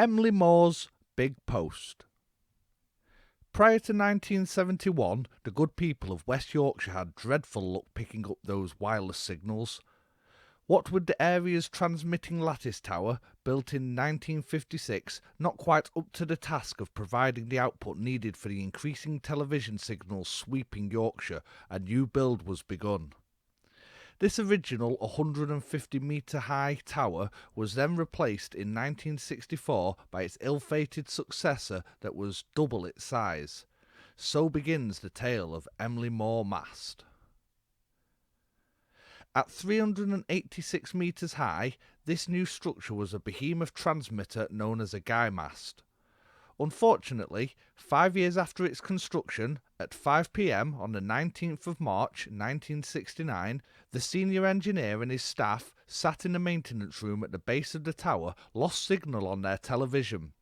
Emley Moor's Big Post. Prior to 1971, the good people of West Yorkshire had dreadful luck picking up those wireless signals. What with the area's transmitting lattice tower, built in 1956, not quite up to the task of providing the output needed for the increasing television signals sweeping Yorkshire, a new build was begun. This original 150-metre high tower was then replaced in 1964 by its ill-fated successor that was double its size. So begins the tale of Emley Moor Mast. At 386 metres high, this new structure was a behemoth transmitter known as a guy mast. Unfortunately, 5 years after its construction, at 5 p.m. on the 19th of March 1969, the senior engineer and his staff, sat in the maintenance room at the base of the tower, lost signal on their television.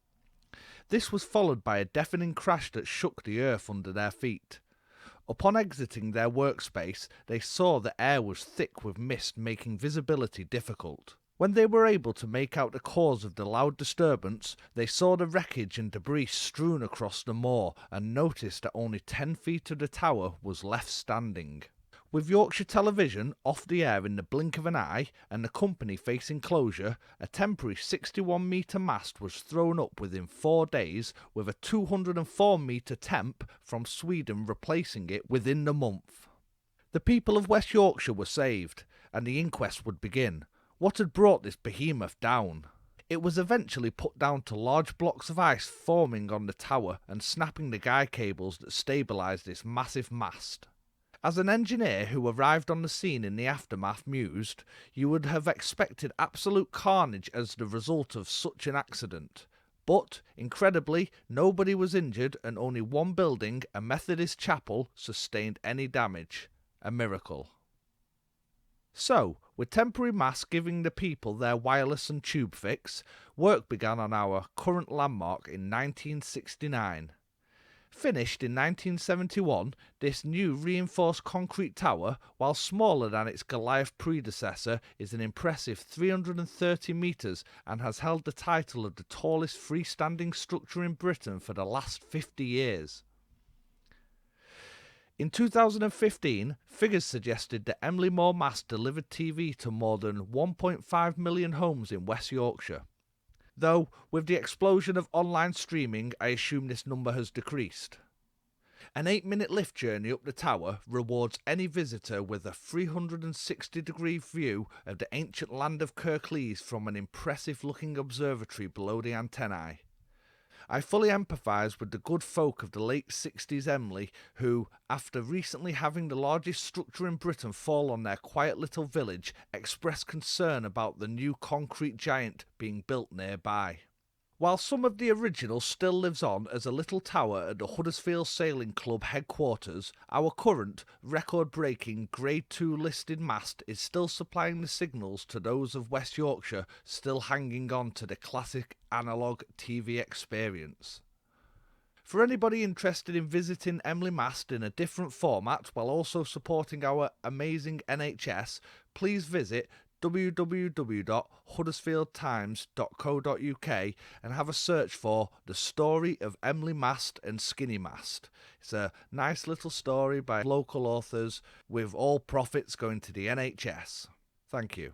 This was followed by a deafening crash that shook the earth under their feet. Upon exiting their workspace, they saw the air was thick with mist, making visibility difficult. When they were able to make out the cause of the loud disturbance, they saw the wreckage and debris strewn across the moor and noticed that only 10 feet of the tower was left standing. With Yorkshire Television off the air in the blink of an eye and the company facing closure, a temporary 61-metre mast was thrown up within 4 days, with a 204-metre temp from Sweden replacing it within the month. The people of West Yorkshire were saved, and the inquest would begin. What had brought this behemoth down? It was eventually put down to large blocks of ice forming on the tower and snapping the guy cables that stabilised this massive mast. As an engineer who arrived on the scene in the aftermath mused, you would have expected absolute carnage as the result of such an accident. But, incredibly, nobody was injured and only one building, a Methodist chapel, sustained any damage. A miracle. So, with temporary masts giving the people their wireless and tube fix, work began on our current landmark in 1969. Finished in 1971, this new reinforced concrete tower, while smaller than its Goliath predecessor, is an impressive 330 metres and has held the title of the tallest freestanding structure in Britain for the last 50 years. In 2015, figures suggested that Emley Moor Mast delivered TV to more than 1.5 million homes in West Yorkshire. Though, with the explosion of online streaming, I assume this number has decreased. An 8-minute lift journey up the tower rewards any visitor with a 360-degree view of the ancient land of Kirklees from an impressive-looking observatory below the antennae. I fully empathise with the good folk of the late 60s Emley who, after recently having the largest structure in Britain fall on their quiet little village, expressed concern about the new concrete giant being built nearby. While some of the original still lives on as a little tower at the Huddersfield Sailing Club headquarters, our current, record-breaking Grade 2 listed mast is still supplying the signals to those of West Yorkshire still hanging on to the classic analogue TV experience. For anybody interested in visiting Emley Mast in a different format while also supporting our amazing NHS, please visit www.huddersfieldtimes.co.uk and have a search for The Story of Emley Mast and Skinny Mast. It's a nice little story by local authors with all profits going to the NHS. Thank you.